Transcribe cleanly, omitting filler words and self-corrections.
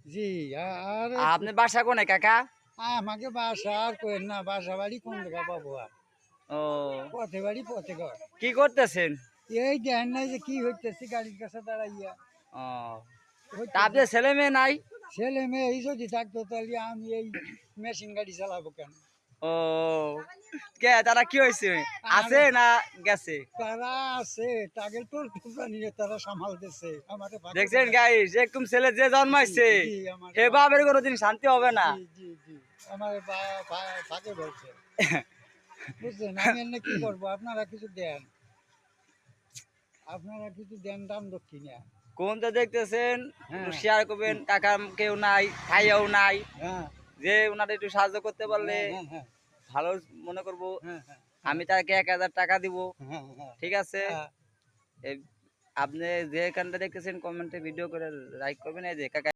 জি। আর আপনি বাসা কোনে কাকা? আমাকে বাসা আর কইেন না, বাসা বাড়ি কোন জায়গা পাবো আর? ও পথে বাড়ি পথে ঘর। কি করতেছেন? এই দেখেন নাই যে কি হইতেছে গাড়ির কাছে দাঁড়াইয়া ও তা হইতেছে। আপনার ছেলে মেয়ে নাই? ছেলে মেয়ে এই যদি থাকতো তাহলে আমি এই মেশিন গাড়ি চালাবো কেন? ও কে তারা কি হয়েছে? আর আছে না গেছে? তারা আছে, তাদের তোর টুকরা নিয়ে তারা সামালতেছে আমাদের ভাগে দেখছেন বলা। গাইস, এরকম ছেলে যে জি জন্মাইছে জি আমার হে বাপের কোনোদিন শান্তি হবে না। জি জি জি আমার ভাগে বলছে। বুঝছেন, আমি এনে কি করবো? আপনারা কিছু দেন, আপনারা কিছু দেন দান দক্ষিণা। কোনটা দেখতেছেন একটু হ্যাঁ শেয়ার করবেন। কাকা কেউ নাই, ভাইয়াও নাই, হ্যাঁ যে ওনারা একটু সাহায্য করতে পারলে হ্যাঁ হ্যাঁ হ্যাঁ ভালো মনে করব। হ্যাঁ হ্যাঁ আমি তাকে ১,০০০ টাকা দিব, হ্যাঁ হ্যাঁ ঠিক আছে? হ্যাঁ। এই আপনি যেখানটা দেখতেছেন কমেন্টে ভিডিও করে লাইক করবেন। এই যে কাকা